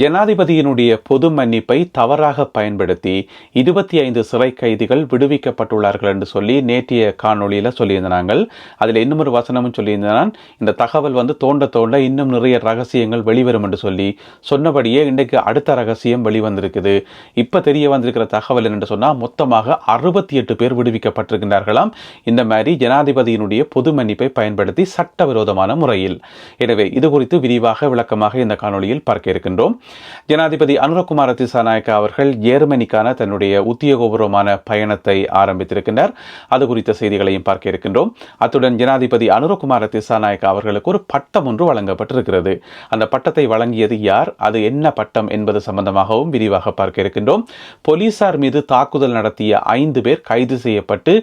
ஜனாதிபதியினுடைய பொது மன்னிப்பை தவறாக பயன்படுத்தி 25 சிறை கைதிகள் விடுவிக்கப்பட்டுள்ளார்கள் என்று சொல்லி நேற்றைய காணொலியில் சொல்லியிருந்தாங்க. அதில் இன்னும் ஒரு வசனமும் சொல்லியிருந்தான். இந்த தகவல் தோண்ட தோண்ட இன்னும் நிறைய ரகசியங்கள் வெளிவரும் என்று சொல்லி சொன்னபடியே இன்றைக்கு அடுத்த ரகசியம் வெளிவந்திருக்குது. இப்போ தெரிய வந்திருக்கிற தகவல் என்று சொன்னால் மொத்தமாக 68 பேர் விடுவிக்கப்பட்டிருக்கின்றார்களாம். இந்த மாதிரி ஜனாதிபதியினுடைய பொது மன்னிப்பை பயன்படுத்தி சட்டவிரோதமான முறையில். எனவே இது குறித்து விரிவாக விளக்கமாக இந்த காணொலியில் பார்க்க இருக்கின்றோம். ஜனாதிபதி அனுரகுமார திசாநாயக்க அவர்கள் ஜெர்மனிக்கான தன்னுடைய உத்தியோகபூர்வமான பயணத்தை ஆரம்பித்திருக்கின்றார். அது குறித்த செய்திகளையும் பார்க்க இருக்கின்றோம். அத்துடன் ஜனாதிபதி அனுரகுமார திசாநாயக்க அவர்களுக்கு ஒரு பட்டம் ஒன்று வழங்கப்பட்டிருக்கிறது. அந்த பட்டத்தை வழங்கியது யார், அது என்ன பட்டம் என்பது சம்பந்தமாகவும் விரிவாக பார்க்க இருக்கின்றோம். போலீசார் மீது தாக்குதல் நடத்திய 5 பேர் கைது செய்யப்பட்டு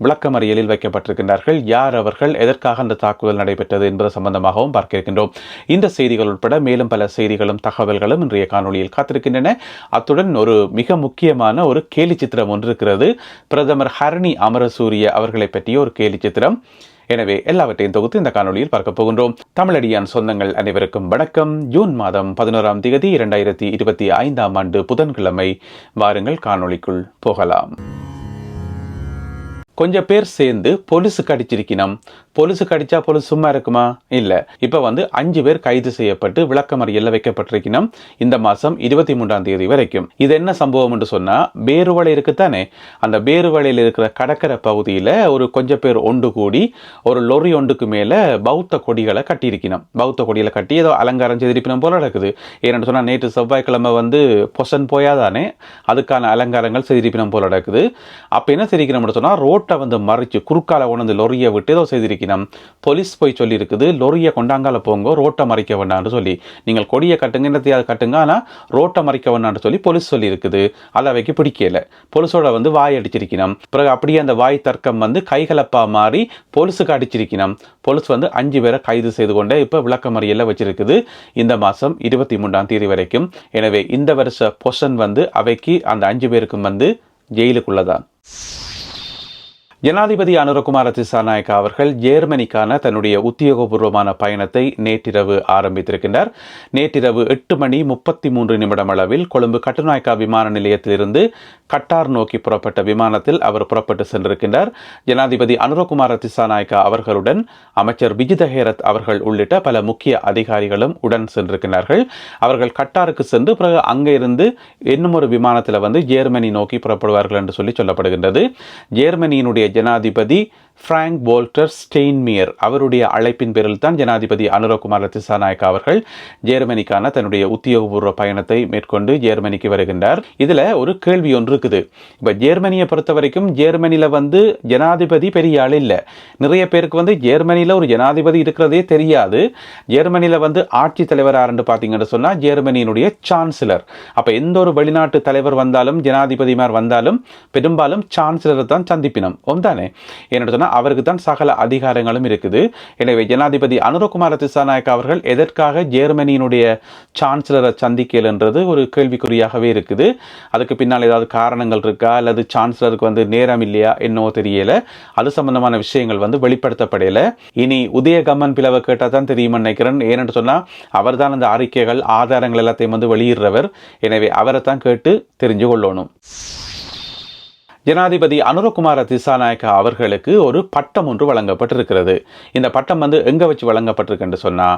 விளக்கமறியலில் வைக்கப்பட்டிருக்கின்றார்கள். யார் அவர்கள், எதற்காக அந்த தாக்குதல் நடைபெற்றது என்பது சம்பந்தமாகவும் பார்க்க இருக்கின்றோம். இந்த செய்திகள் உட்பட மேலும் பல செய்திகளும் தகவல்களும் இன்றைய காணொலியில் காத்திருக்கின்றன. அத்துடன் ஒரு மிக முக்கியமான ஒரு கேலி சித்திரம் ஒன்று இருக்கிறது. பிரதமர் ஹரணி அமரசூரிய அவர்களை பற்றிய ஒரு கேலி சித்திரம். எனவே எல்லாவற்றையும் தொகுத்து இந்த காணொலியில் பார்க்க போகின்றோம். தமிழடியான் சொந்தங்கள் அனைவருக்கும் வணக்கம். ஜூன் மாதம் 11ஆம் தேதி 2025ஆம் ஆண்டு புதன்கிழமை. வாருங்கள் காணொலிக்குள் போகலாம். கொஞ்சம் பேர் சேர்ந்து போலீஸுக்கு அடிச்சிருக்கணும். போலீஸுக்கு அடிச்சா போலீஸ் சும்மா இருக்குமா? இல்லை. இப்போ 5 பேர் கைது செய்யப்பட்டு விளக்கமறியலில் வைக்கப்பட்டிருக்கணும். இந்த மாதம் 23ஆம் தேதி வரைக்கும். இது என்ன சம்பவம் என்று சொன்னால், பேருவளை இருக்குத்தானே, அந்த பேருவளையில் இருக்கிற கடற்கரை பகுதியில் ஒரு கொஞ்சம் பேர் ஒன்று கூடி ஒரு லொரி ஒன்றுக்கு மேலே பௌத்த கொடிகளை கட்டியிருக்கணும். பௌத்த கொடிகளை கட்டி ஏதோ அலங்காரம் செய்திருப்பினும் போல நடக்குது. ஏன்னு சொன்னால் நேற்று செவ்வாய்க்கிழமை பொசன் போயாதானே, அதுக்கான அலங்காரங்கள் செய்திருப்பினும் போல நடக்குது. அப்போ என்ன செய்திருக்கணும்னு சொன்னால், ரோட்டை மறிச்சு குறுக்கால உணர்ந்து லொரியை விட்டு ஏதோ செய்திருக்கணும். போலீஸ் போய் சொல்லி இருக்குது, லொரியை கொண்டாங்கால போங்க, ரோட்டை மறைக்க வேண்டாம்னு சொல்லி. நீங்கள் கொடியை கட்டுங்க, என்னத்தையாவது கட்டுங்க, ஆனால் ரோட்டை மறைக்க வேண்டாம்னு சொல்லி போலீஸ் சொல்லி இருக்குது. அதை வைக்க பிடிக்கல. போலீஸோட வாய் அடிச்சிருக்கணும். பிறகு அப்படியே அந்த வாய் தர்க்கம் கைகலப்பா மாறி போலீஸுக்கு அடிச்சிருக்கணும். போலீஸ் 5 பேரை கைது செய்து கொண்டே இப்போ விளக்கமறியலில் வச்சிருக்குது. இந்த மாதம் 23ஆம் தேதி வரைக்கும். எனவே இந்த வருஷ பொசன் அவைக்கு அந்த 5 பேருக்கும் ஜெயிலுக்குள்ளதான். ஜனாதிபதி அனுரகுமார திசாநாயக்க அவர்கள் ஜெர்மனிக்கான தன்னுடைய உத்தியோகபூர்வமான பயணத்தை நேற்றிரவு ஆரம்பித்திருக்கின்றார். நேற்றிரவு 8:33 அளவில் கொழும்பு கட்டுநாயக்கா விமான நிலையத்திலிருந்து கட்டார் நோக்கி புறப்பட்ட விமானத்தில் அவர் புறப்பட்டு சென்றிருக்கின்றார். ஜனாதிபதி அனுரகுமார திசாநாயக்க அவர்களுடன் அமைச்சர் விஜித ஹேரத் அவர்கள் உள்ளிட்ட பல முக்கிய அதிகாரிகளும் உடன் சென்றிருக்கிறார்கள். அவர்கள் கட்டாருக்கு சென்று பிறகு அங்கே இருந்து இன்னும் ஒரு விமானத்தில் ஜெர்மனி நோக்கி புறப்படுவார்கள் என்று சொல்லப்படுகின்றது. ஜெர்மனியினுடைய ஜனாதிபதி பிராங்க் வால்டர் ஸ்டெயின்மியர் அவருடைய அழைப்பின் பேரில் தான் ஜனாதிபதி அனுரகுமார திசாநாயக்க அவர்கள் ஜெர்மனிக்கான தன்னுடைய உத்தியோகபூர்வ பயணத்தை மேற்கொண்டு ஜெர்மனிக்கு வருகின்றார். இதுல ஒரு கேள்வி ஒன்று இருக்குது. இப்ப ஜெர்மனியை பொறுத்த வரைக்கும் ஜெர்மனியில ஜனாதிபதி பெரிய ஆள் இல்லை. நிறைய பேருக்கு ஜெர்மனியில ஒரு ஜனாதிபதி இருக்கிறதே தெரியாது. ஜெர்மனியில ஆட்சி தலைவர் யாருன்னு பார்த்தீங்கன்னு சொன்னா ஜெர்மனியினுடைய சான்சலர். அப்ப எந்த ஒரு வெளிநாட்டு தலைவர் வந்தாலும் ஜனாதிபதிமார் வந்தாலும் பெரும்பாலும் சான்சலர் தான் சந்திப்பினம் தானே. என்ன சொன்னா அவருக்கு தான் சகல அதிகாரங்களும் இருக்குது. எனவே ஜனாதிபதி அனுரகுமார திசாநாயக்க அவர்கள் எதற்காக ஜெர்மனியினுடைய சான்சலரை சந்திக்கல் என்றது ஒரு கேள்விக்குறியாகவே இருக்குது. அதுக்கு பின்னால் ஏதாவது காரணங்கள் இருக்கா, அல்லது சான்சலருக்கு நேரம் இல்லையா, என்னவோ தெரியல. அது சம்பந்தமான விஷயங்கள் வெளிப்படுத்தப்படல. இனி உதயகம்மன் பிளவை கேட்டால் தான் தெரியுமா நினைக்கிறேன். ஏன்னு சொன்னா அவர் தான் அந்த அறிக்கைகள் ஆதாரங்கள் எல்லாத்தையும் வெளியிடுறவர். எனவே அவரை தான் கேட்டு தெரிஞ்சு கொள்ளணும். ஜனாதிபதி அனுரகுமார திசாநாயக்க அவர்களுக்கு ஒரு பட்டம் ஒன்று வழங்கப்பட்டிருக்கிறது. இந்த பட்டம் எங்க வச்சு வழங்கப்பட்டிருக்கு என்று சொன்னா,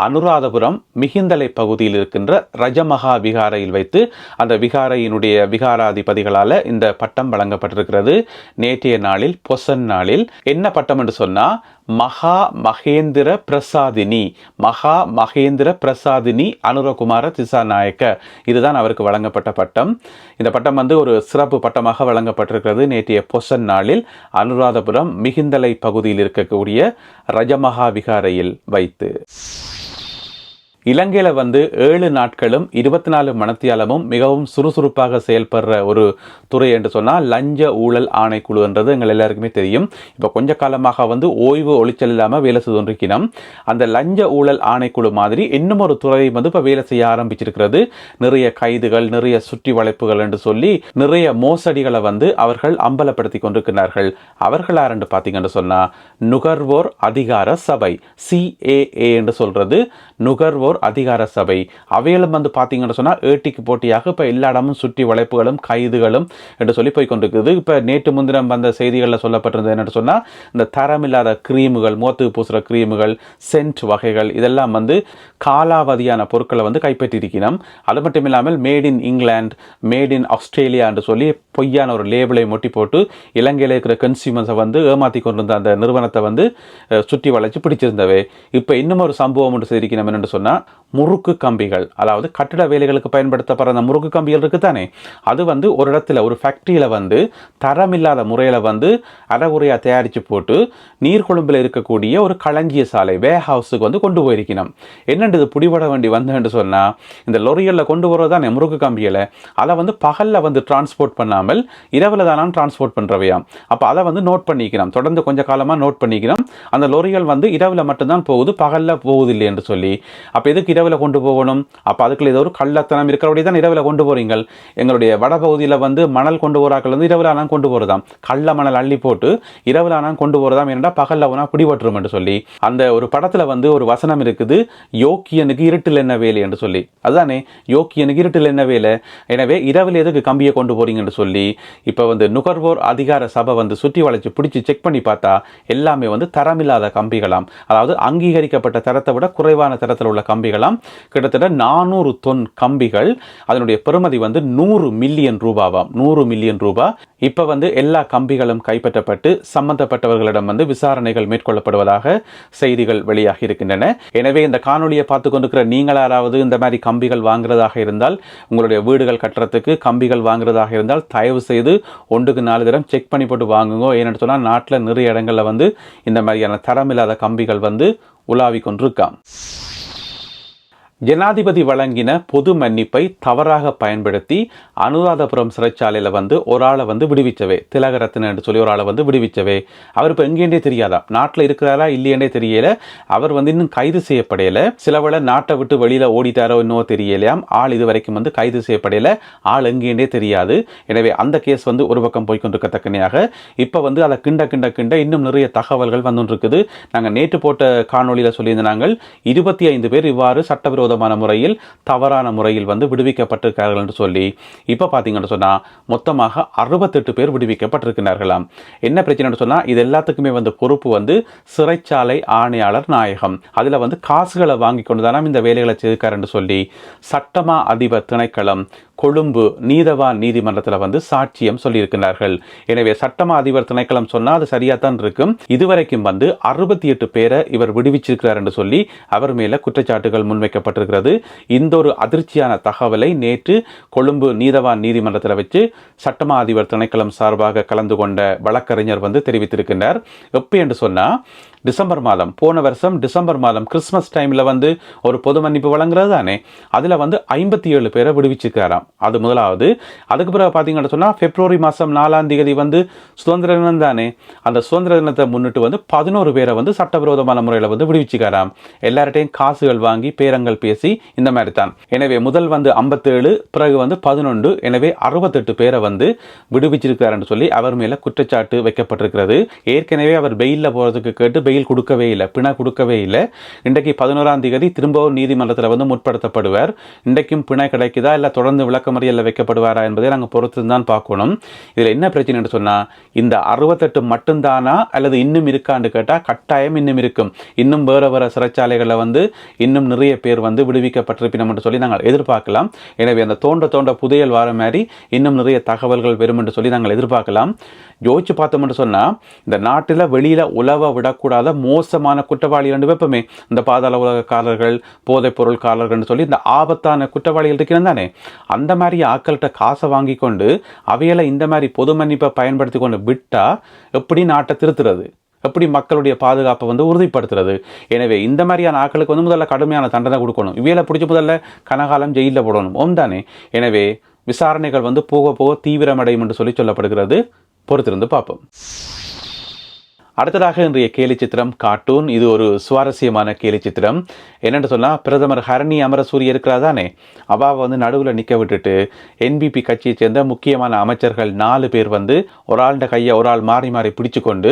அனுராதபுரம் மிகிந்தலை பகுதியில் இருக்கின்ற ரஜமகா விகாரையில் வைத்து அந்த விகாரையினுடைய விகாராதிபதிகளால் இந்த பட்டம் வழங்கப்பட்டிருக்கிறது. நேற்றைய நாளில் பொசன் நாளில் என்ன பட்டம் என்று சொன்னா, மகா மகேந்திர பிரசாதினி, மகா மகேந்திர பிரசாதினி அனுரகுமார திசாநாயக்க, இதுதான் அவருக்கு வழங்கப்பட்ட பட்டம். இந்த பட்டம் ஒரு சிறப்பு பட்டமாக வழங்கப்பட்டிருக்கிறது. நேற்றைய பொசன் நாளில் அனுராதபுரம் மிகிந்தலை பகுதியில் இருக்கக்கூடிய ரஜமகா விகாரையில் வைத்து. இலங்கையில் 7 நாட்களும் 24 மணித்தியாலமும் மிகவும் சுறுசுறுப்பாக செயல்படுற ஒரு துறை என்று சொன்னால் லஞ்ச ஊழல் ஆணைக்குழு என்றது எங்கள் எல்லாருக்குமே தெரியும். இப்போ கொஞ்ச காலமாக ஓய்வு ஒளிச்சல் இல்லாமல் வேலை செய்து கொண்டிருக்கணும். அந்த லஞ்ச ஊழல் ஆணைக்குழு மாதிரி இன்னும் ஒரு துறை இப்போ வேலை செய்ய ஆரம்பிச்சிருக்கிறது. நிறைய கைதுகள், நிறைய சுற்றி வளைப்புகள் என்று சொல்லி நிறைய மோசடிகளை அவர்கள் அம்பலப்படுத்தி கொண்டிருக்கிறார்கள். அவர்கள் யாரென்று பார்த்தீங்கன்னு சொன்னால் நுகர்வோர் அதிகார சபை, CAA என்று சொல்றது நுகர்வோர் அதிகார சபை. அவையிலும் வந்து பார்த்தீங்கன்னு சொன்னால் ஏட்டிக்கு போட்டியாக இப்போ எல்லா இடமும் சுற்றி வளைப்புகளும் கைதுகளும் என்று சொல்லி போய் கொண்டிருக்குது. இப்போ நேற்று முன்தினம் வந்த செய்திகளில் சொல்லப்பட்டிருந்தது என்னென்னு சொன்னால், இந்த தரமில்லாத கிரீமுகள், முகத்துக்கு பூசுகிற கிரீமுகள், சென்ட் வகைகள் இதெல்லாம் வந்து காலாவதியான பொருட்களை வந்து கைப்பற்றியிருக்கணும். அது மட்டும் இல்லாமல் made in England, made in Australia என்று சொல்லி பொய்யான ஒரு லேபிளை மொட்டி போட்டு இலங்கையில் இருக்கிற கன்சியூமர்ஸை வந்து ஏமாற்றி கொண்டிருந்த அந்த நிறுவனத்தை வந்து சுற்றி வளைச்சு பிடிச்சிருந்தவை. இப்போ இன்னும் ஒரு சம்பவம் ஒன்று செய்திருக்கணும் என்னென்னு சொன்னால், முறுக்கு கம்பிகள், அதாவது கட்டிட வேலைகளுக்கு பயன்படுத்தப்படுற அந்த முறுக்கு கம்பிகள் இருக்குது தானே, அது வந்து ஒரு இடத்துல ஒரு ஃபேக்ட்ரியில் வந்து தரமில்லாத முறையில் வந்து அறகுறையாக தயாரித்து போட்டு நீர்கொழும்பில் இருக்கக்கூடிய ஒரு களஞ்சிய சாலை வேர் ஹவுஸுக்கு வந்து கொண்டு போயிருக்கணும். என்னென்று பிடிபட வேண்டி வந்தேன்னு சொன்னால், இந்த லொரிகளில் கொண்டு போகிறது தானே முறுக்கு கம்பிகளை, அதை வந்து பகலில் வந்து டிரான்ஸ்போர்ட் பண்ணாமல் இரவில் தானே டிரான்ஸ்போர்ட் பண்ணுறவையாம். அப்போ அதை வந்து நோட் பண்ணிக்கணும், தொடர்ந்து கொஞ்சம் காலமாக நோட் பண்ணிக்கணும். அந்த லொரிகள் வந்து இரவில் மட்டும்தான் போகுது, பகலில் போகுதில்லை என்று சொல்லி. அப்போ எதுக்கு இரவில் கொண்டு போகணும்? அப்போ அதுக்குள்ள ஏதோ ஒரு கள்ளத்தனம் இருக்கிறபடி தான் இரவில் கொண்டு போகிறீங்க. எங்களுடைய வடபகுதியில் வந்து மணல் கொண்டு போகிறாக்கள் வந்து இரவில் ஆனால் கொண்டு போகிறதாம், கள்ள மணல் அள்ளி போட்டு இரவில் ஆனால் கொண்டு போகிறதாம். ஏன்னா பகலில் போனால் பிடிபட்டுரும் என்று சொல்லி அந்த ஒரு படத்தில் வந்து ஒரு வசனம் இருக்குது, யோக்கியனுக்கு இருட்டில் என்ன வேலை என்று சொல்லி. அதுதானே, யோக்கியனுக்கு இருட்டில் என்ன வேலை, எனவே இரவில் எதுக்கு கம்பியை கொண்டு போறீங்கன்னு சொல்லி இப்போ வந்து நுகர்வோர் அதிகார சபை வந்து சுற்றி வளைச்சு பிடிச்சி செக் பண்ணி பார்த்தா எல்லாமே வந்து தரமில்லாத கம்பிகளாம். அதாவது அங்கீகரிக்கப்பட்ட தரத்தை விட குறைவான தரத்தில் உள்ள கம்பிகளாம். கிட்டத்தட்ட 400 தொன் கம்பிகள், அதனுடைய பெறுமதி வந்து 100 மில்லியன் ரூபாவாம். 100 மில்லியன் ரூபாய். இப்போ வந்து எல்லா கம்பிகளும் கைப்பற்றப்பட்டு சம்பந்தப்பட்டவர்களிடம் வந்து விசாரணைகள் மேற்கொள்ளப்படுவதாக செய்திகள் வெளியாகி இருக்கின்றன. எனவே இந்த காணொலியை பார்த்து கொண்டிருக்கிற நீங்கள் யாராவது இந்த மாதிரி கம்பிகள் வாங்குறதாக இருந்தால், உங்களுடைய வீடுகள் கட்டுறதுக்கு கம்பிகள் வாங்குறதாக இருந்தால் தயவு செய்து 1க்கு 4 தரம் செக் பண்ணி போட்டு வாங்குங்க. ஏன்னு சொன்னால் நாட்டில் நிறைய இடங்களில் வந்து இந்த மாதிரியான தரமில்லாத கம்பிகள் வந்து உலாவி கொண்டிருக்காம். ஜனாதிபதி வழங்கின பொது மன்னிப்பை தவறாக பயன்படுத்தி அனுராதபுரம் சிறைச்சாலையில் வந்து ஒரு ஆளை வந்து விடுவிச்சவே, திலகரத்ன என்று சொல்லி ஒரு ஆளை வந்து விடுவிச்சவே. அவர் இப்போ எங்கேண்டே தெரியாதா, நாட்டில் இருக்கிறாரா இல்லையேண்டே தெரியல. அவர் வந்து இன்னும் கைது செய்யப்படையில. சிலவேளை நாட்டை விட்டு வெளியில் ஓடிட்டாரோ இன்னும் தெரியலையாம். ஆள் இது வரைக்கும் வந்து கைது செய்யப்படையில, ஆள் எங்கேண்டே தெரியாது. எனவே அந்த கேஸ் வந்து ஒரு பக்கம் போய்கொண்டிருக்கத்தக்கனையாக இப்போ வந்து அதை கிண்ட இன்னும் நிறைய தகவல்கள் வந்துருக்குது. நாங்கள் நேற்று போட்ட காணொலியில் சொல்லியிருந்த நாங்கள் 25 பேர் இவ்வாறு சட்டவிரோத முறையில் தவறான முறையில் வந்து விடுவிக்கப்பட்டிருக்கிறார்கள் என்று சொல்லி இப்ப பாத்தீங்கன்னு சொன்னா மொத்தமாக 68 பேர் விடுவிக்கப்பட்டிருக்கிறார்களாம். என்ன பிரச்சனை சொன்னா, இது எல்லாத்துக்குமே வந்து பொறுப்பு வந்து சிறைச்சாலை ஆணையாளர் நாயகம். அதுல வந்து காசுகளை வாங்கி கொண்டுதானே இந்த வேலைகளை செய்திருக்காரு என்று சொல்லி சட்டமா அதிபர் திணைக்களம் கொழும்பு நீதவான் நீதிமன்றத்தில் வந்து சாட்சியம் சொல்லியிருக்கிறார்கள். எனவே சட்டமா அதிபர் திணைக்களம் சொன்னா அது சரியாத்தான் இருக்கும். இதுவரைக்கும் வந்து 68 பேரை இவர் விடுவிச்சிருக்கிறார் என்று சொல்லி அவர் மேல குற்றச்சாட்டுகள் முன்வைக்கப்பட்டிருக்கிறது. இந்த ஒரு அதிர்ச்சியான தகவலை நேற்று கொழும்பு நீதவான் நீதிமன்றத்தில் வச்சு சட்டமா அதிபர் திணைக்களம் சார்பாக கலந்து கொண்ட வழக்கறிஞர் வந்து தெரிவித்திருக்கிறார். எப்ப என்று சொன்னா, டிசம்பர் மாதம், போன வருஷம் டிசம்பர் மாதம் கிறிஸ்துமஸ் டைம்ல வந்து ஒரு பொது மன்னிப்பு வழங்குறது தானே, அதுல வந்து 57 பேரை விடுவிச்சிருக்காராம். அது முதலாவது. அதுக்கு பிறகு பாத்தீங்கன்னு சொன்னா பிப்ரவரி மாதம் 4ஆம் தேதி வந்து சுதந்திர தினம் தானே, அந்த சுதந்திர தினத்தை முன்னிட்டு வந்து 11 பேரை வந்து சட்டவிரோதமான முறையில் வந்து விடுவிச்சுக்காராம். எல்லார்ட்டையும் காசுகள் வாங்கி பேரங்கள் பேசி இந்த மாதிரி தான். எனவே முதல் வந்து 57, பிறகு வந்து 11, எனவே 68 பேரை வந்து விடுவிச்சிருக்காருன்னு சொல்லி அவர் மேல குற்றச்சாட்டு வைக்கப்பட்டிருக்கிறது. ஏற்கனவே அவர் பெயில்ல போறதுக்கு கேட்டு பெயில் கொடுக்கவே இல்லை, பிணை கொடுக்கவே இல்லை. இன்றைக்கு 11ஆம் தேதி திரும்பவும் நீதிமன்றத்தில் வந்து முற்படுத்தப்படுவார். இன்றைக்கும் பிணை கிடைக்குதா இல்லை தொடர்ந்து விளக்கமறியல்ல வைக்கப்படுவாரா என்பதை நாங்கள் பொறுத்து தான் பார்க்கணும். இதில் என்ன பிரச்சனை சொன்னா, இந்த 68 மட்டும்தானா அல்லது இன்னும் இருக்கான்னு கேட்டால் கட்டாயம் இன்னும் இருக்கும். இன்னும் வேற சிறைச்சாலைகளில் வந்து இன்னும் நிறைய பேர் வந்து விடுவிக்கப்பட்டிருப்பினோம் என்று சொல்லி நாங்கள் எதிர்பார்க்கலாம். எனவே அந்த தோண்ட புதையல் வார மாதிரி இன்னும் நிறைய தகவல்கள் வரும் என்று சொல்லி நாங்கள் எதிர்பார்க்கலாம். யோசிச்சு பார்த்தோம் என்று சொன்னா, இந்த நாட்டில் வெளியில உலவ விடக்கூடாத மோசமான குற்றவாளிகள் என்று வைப்போமே, இந்த பாதாள உலகக்காரர்கள், போதைப் பொருள்காரர்கள் சொல்லி இந்த ஆபத்தான குற்றவாளிகள் இருக்கிறது தானே, அந்த மாதிரி ஆக்கள்கிட்ட காசை வாங்கி கொண்டு அவையில இந்த மாதிரி பொது மன்னிப்பை பயன்படுத்தி கொண்டு விட்டா எப்படி நாட்டை திருத்துறது, எப்படி மக்களுடைய பாதுகாப்பை வந்து உறுதிப்படுத்துறது? எனவே இந்த மாதிரியான ஆட்களுக்கு வந்து முதல்ல கடுமையான தண்டனை கொடுக்கணும். இவையில பிடிச்ச முதல்ல கனகாலம் ஜெயிலில் போடணும் தானே. எனவே விசாரணைகள் வந்து போக போக தீவிரமடையும் என்று சொல்லி சொல்லப்படுகிறது. பொறுத்திருந்து பார்ப்போம். அடுத்ததாக இன்றைய கேலி சித்திரம் கார்ட்டூன். இது ஒரு சுவாரஸ்யமான கேலி சித்திரம். என்னென்னு சொன்னால், பிரதமர் ஹரணி அமரசூரிய இருக்கிறாதானே, அவாவை வந்து நடுவில் நிற்க விட்டுட்டு என்பிபி கட்சியை சேர்ந்த முக்கியமான அமைச்சர்கள் 4 பேர் வந்து ஒரு ஆளுடைய கையை ஒரு ஆள் மாறி மாறி பிடிச்சு கொண்டு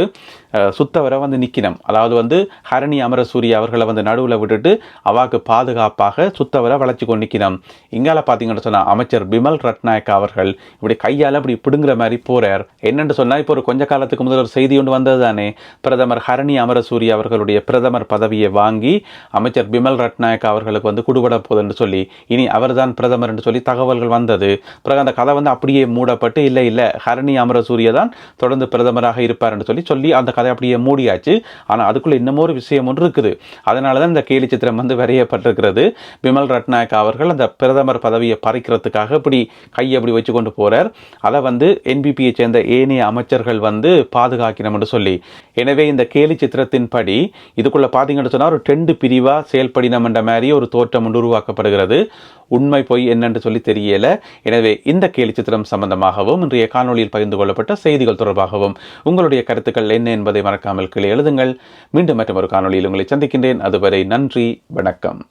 சுத்தவரை வந்து நிற்கணும். அதாவது வந்து ஹரணி அமரசூரிய அவர்களை வந்து நடுவில் விட்டுட்டு அவாவுக்கு பாதுகாப்பாக சுத்தவரை வளைச்சு கொண்டு நிற்கணும். இங்கால பார்த்தீங்கன்னு சொன்னால் அமைச்சர் பிமல் ரட்நாயக் அவர்கள் இப்படி கையால் இப்படி பிடுங்குற மாதிரி போறார். என்னென்னு சொன்னால், இப்போ ஒரு கொஞ்ச காலத்துக்கு முதல் ஒரு செய்தி ஒன்று வந்தது தானே, பிரதமர் ஹரணி அமரசூரிய அவர்களுடைய பிரதமர் பதவியை வாங்கி அமைச்சர் பிமல் ரட்நாயக் அவர்களுக்கு வந்து குடுபட போகுதுன்னு சொல்லி இனி அவர்தான் பிரதமர் என்று சொல்லி தகவல்கள் வந்தது. பிறகு அந்த கதை வந்து அப்படியே மூடப்பட்டு இல்லை ஹரணி அமரசூரிய தான் தொடர்ந்து பிரதமராக இருப்பார் என்று சொல்லி அந்த கதை அப்படியே மூடியாச்சு. ஆனால் அதுக்குள்ள இன்னமும் ஒரு விஷயம் ஒன்று இருக்குது. அதனால தான் இந்த கேலி சித்திரம் வந்து வரையப்பட்டிருக்கிறது. பிமல் ரட்நாயக் அவர்கள் அந்த பிரதமர் பதவியை பறிக்கிறதுக்காக இப்படி கையை அப்படி வச்சு கொண்டு போறார். அதை வந்து என்பிபியை சேர்ந்த ஏனைய அமைச்சர்கள் வந்து பாதுகாக்கணும் என்று சொல்லி. எனவே இந்த கேலி சித்திரத்தின் படி இதுக்குள்ள பார்த்தீங்கன்னு சொன்னால் ஒரு 2 பிரிவாக செயல்படினம் என்ற மாதிரி ஒரு தோற்றம் ஒன்று உருவாக்கப்படுகிறது. உண்மை பொய் என்னென்று சொல்லி தெரியல. எனவே இந்த கேலி சித்திரம் சம்பந்தமாகவும் இன்றைய காணொலியில் பகிர்ந்து கொள்ளப்பட்ட செய்திகள் தொடர்பாகவும் உங்களுடைய கருத்துக்கள் என்ன என்பதை மறக்காமல் கீழே எழுதுங்கள். மீண்டும் மற்றொரு காணொலியில் உங்களை சந்திக்கின்றேன். அதுவரை நன்றி, வணக்கம்.